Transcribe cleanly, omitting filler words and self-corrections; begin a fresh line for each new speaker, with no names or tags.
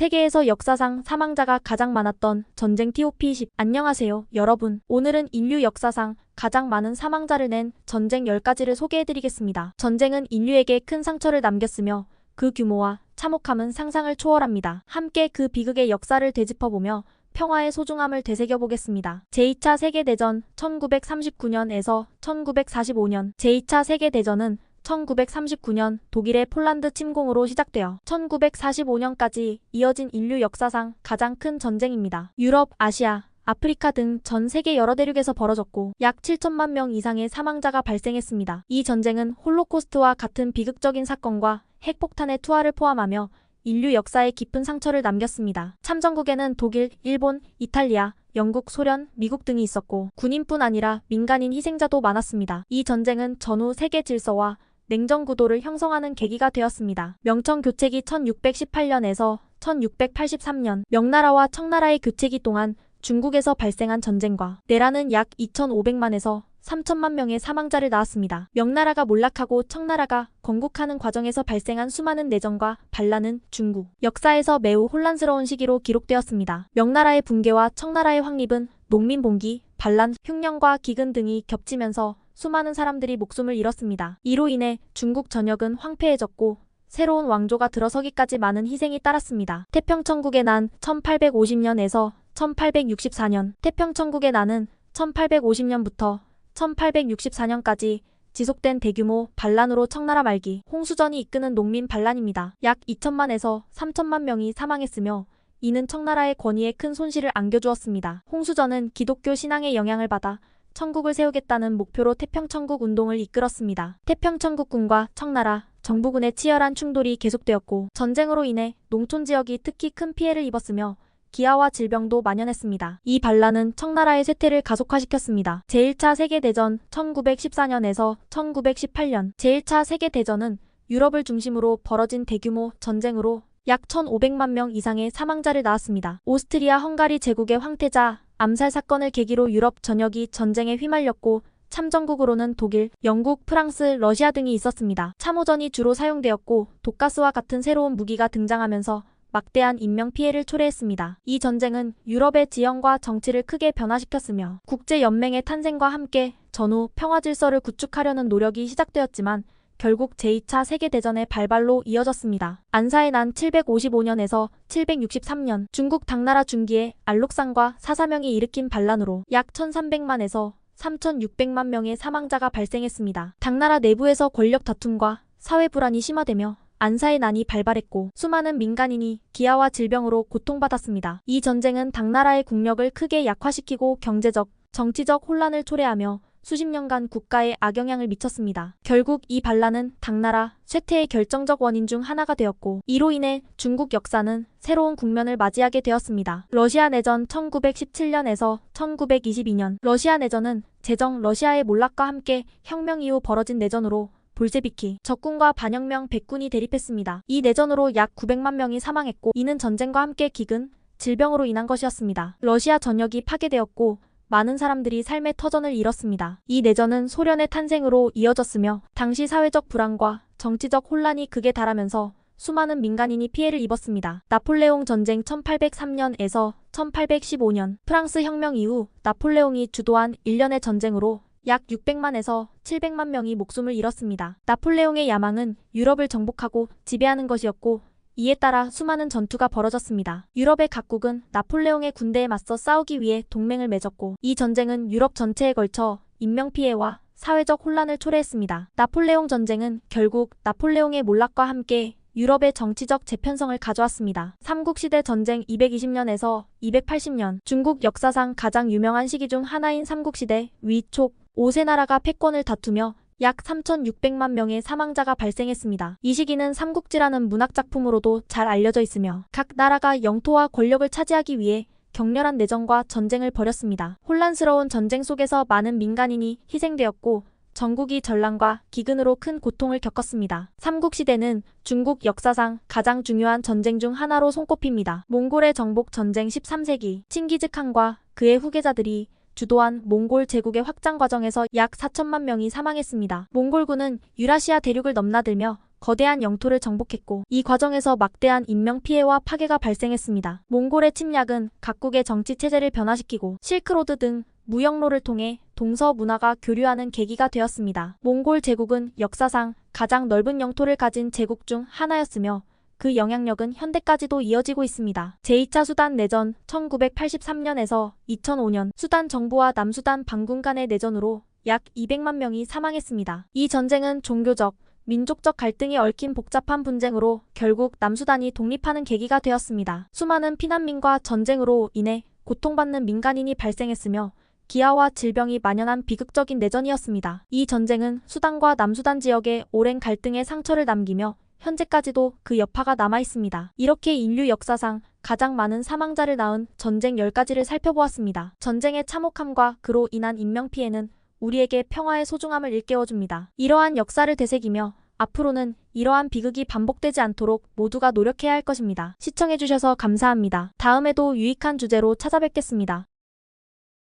세계에서 역사상 사망자가 가장 많았던 전쟁 TOP10. 안녕하세요, 여러분. 오늘은 인류 역사상 가장 많은 사망자를 낸 전쟁 10가지를 소개해드리겠습니다. 전쟁은 인류에게 큰 상처를 남겼으며 그 규모와 참혹함은 상상을 초월합니다. 함께 그 비극의 역사를 되짚어보며 평화의 소중함을 되새겨보겠습니다. 제2차 세계대전 1939년에서 1945년. 제2차 세계대전은 1939년 독일의 폴란드 침공으로 시작되어 1945년까지 이어진 인류 역사상 가장 큰 전쟁입니다. 유럽, 아시아, 아프리카 등 전 세계 여러 대륙에서 벌어졌고 약 7천만 명 이상의 사망자가 발생했습니다. 이 전쟁은 홀로코스트와 같은 비극적인 사건과 핵폭탄의 투하를 포함하며 인류 역사에 깊은 상처를 남겼습니다. 참전국에는 독일, 일본, 이탈리아, 영국, 소련, 미국 등이 있었고 군인뿐 아니라 민간인 희생자도 많았습니다. 이 전쟁은 전후 세계 질서와 냉전 구도를 형성하는 계기가 되었습니다. 명청 교체기 1618년에서 1683년. 명나라와 청나라의 교체기 동안 중국에서 발생한 전쟁과 내란은 약 2500만에서 3000만 명의 사망자를 낳았습니다. 명나라가 몰락하고 청나라가 건국하는 과정에서 발생한 수많은 내전과 반란은 중국 역사에서 매우 혼란스러운 시기로 기록되었습니다. 명나라의 붕괴와 청나라의 확립은 농민 봉기, 반란, 흉년과 기근 등이 겹치면서 수많은 사람들이 목숨을 잃었습니다. 이로 인해 중국 전역은 황폐해졌고 새로운 왕조가 들어서기까지 많은 희생이 따랐습니다. 태평천국의 난 1850년에서 1864년. 태평천국의 난은 1850년부터 1864년까지 지속된 대규모 반란으로 청나라 말기 홍수전이 이끄는 농민 반란입니다. 약 2천만에서 3천만 명이 사망했으며 이는 청나라의 권위에 큰 손실을 안겨주었습니다. 홍수전은 기독교 신앙의 영향을 받아 천국을 세우겠다는 목표로 태평천국 운동을 이끌었습니다. 태평천국군과 청나라 정부군의 치열한 충돌이 계속되었고 전쟁으로 인해 농촌 지역이 특히 큰 피해를 입었으며 기아와 질병도 만연했습니다. 이 반란은 청나라의 쇠퇴를 가속화시켰습니다. 제1차 세계대전 1914년에서 1918년. 제1차 세계대전은 유럽을 중심으로 벌어진 대규모 전쟁으로 약 1500만 명 이상의 사망자를 낳았습니다. 오스트리아 헝가리 제국의 황태자 암살 사건을 계기로 유럽 전역이 전쟁에 휘말렸고 참전국으로는 독일, 영국, 프랑스, 러시아 등이 있었습니다. 참호전이 주로 사용되었고 독가스와 같은 새로운 무기가 등장하면서 막대한 인명피해를 초래했습니다. 이 전쟁은 유럽의 지형과 정치를 크게 변화시켰으며 국제연맹의 탄생과 함께 전후 평화질서를 구축하려는 노력이 시작되었지만 결국 제2차 세계대전의 발발로 이어졌습니다. 안사의 난 755년에서 763년. 중국 당나라 중기에 알록산과 사사명이 일으킨 반란으로 약 1300만에서 3600만 명의 사망자가 발생했습니다. 당나라 내부에서 권력 다툼과 사회 불안이 심화되며 안사의 난이 발발했고 수많은 민간인이 기아와 질병으로 고통받았습니다. 이 전쟁은 당나라의 국력을 크게 약화시키고 경제적, 정치적 혼란을 초래하며 수십 년간 국가에 악영향을 미쳤습니다. 결국 이 반란은 당나라 쇠퇴의 결정적 원인 중 하나가 되었고 이로 인해 중국 역사는 새로운 국면을 맞이하게 되었습니다. 러시아 내전 1917년에서 1922년. 러시아 내전은 제정 러시아의 몰락과 함께 혁명 이후 벌어진 내전으로 볼셰비키 적군과 반혁명 백군이 대립했습니다. 이 내전으로 약 900만 명이 사망했고 이는 전쟁과 함께 기근, 질병으로 인한 것이었습니다. 러시아 전역이 파괴되었고 많은 사람들이 삶의 터전을 잃었습니다. 이 내전은 소련의 탄생으로 이어졌으며 당시 사회적 불안과 정치적 혼란이 극에 달하면서 수많은 민간인이 피해를 입었습니다. 나폴레옹 전쟁 1803년에서 1815년. 프랑스 혁명 이후 나폴레옹이 주도한 일련의 전쟁으로 약 600만에서 700만 명이 목숨을 잃었습니다. 나폴레옹의 야망은 유럽을 정복하고 지배하는 것이었고 이에 따라 수많은 전투가 벌어졌습니다. 유럽의 각국은 나폴레옹의 군대에 맞서 싸우기 위해 동맹을 맺었고 이 전쟁은 유럽 전체에 걸쳐 인명피해와 사회적 혼란을 초래했습니다. 나폴레옹 전쟁은 결국 나폴레옹의 몰락과 함께 유럽의 정치적 재편성을 가져왔습니다. 삼국시대 전쟁 220년에서 280년. 중국 역사상 가장 유명한 시기 중 하나인 삼국시대 위촉 5세 나라가 패권을 다투며 약 3600만 명의 사망자가 발생했습니다. 이 시기는 삼국지라는 문학작품으로도 잘 알려져 있으며 각 나라가 영토와 권력을 차지하기 위해 격렬한 내전과 전쟁을 벌였습니다. 혼란스러운 전쟁 속에서 많은 민간인이 희생되었고 전국이 전란과 기근으로 큰 고통을 겪었습니다. 삼국시대는 중국 역사상 가장 중요한 전쟁 중 하나로 손꼽힙니다. 몽골의 정복 전쟁 13세기. 칭기즈칸과 그의 후계자들이 주도한 몽골 제국의 확장 과정에서 약 4천만 명이 사망했습니다. 몽골군은 유라시아 대륙을 넘나들며 거대한 영토를 정복했고 이 과정에서 막대한 인명피해와 파괴가 발생했습니다. 몽골의 침략은 각국의 정치 체제를 변화시키고 실크로드 등 무역로를 통해 동서 문화가 교류하는 계기가 되었습니다. 몽골 제국은 역사상 가장 넓은 영토를 가진 제국 중 하나였으며 그 영향력은 현대까지도 이어지고 있습니다. 제2차 수단 내전 1983년에서 2005년 수단 정부와 남수단 반군 간의 내전으로 약 200만 명이 사망했습니다. 이 전쟁은 종교적, 민족적 갈등이 얽힌 복잡한 분쟁으로 결국 남수단이 독립하는 계기가 되었습니다. 수많은 피난민과 전쟁으로 인해 고통받는 민간인이 발생했으며 기아와 질병이 만연한 비극적인 내전이었습니다. 이 전쟁은 수단과 남수단 지역에 오랜 갈등의 상처를 남기며 현재까지도 그 여파가 남아있습니다. 이렇게 인류 역사상 가장 많은 사망자를 낳은 전쟁 10가지를 살펴보았습니다. 전쟁의 참혹함과 그로 인한 인명피해는 우리에게 평화의 소중함을 일깨워줍니다. 이러한 역사를 되새기며 앞으로는 이러한 비극이 반복되지 않도록 모두가 노력해야 할 것입니다. 시청해주셔서 감사합니다. 다음에도 유익한 주제로 찾아뵙겠습니다.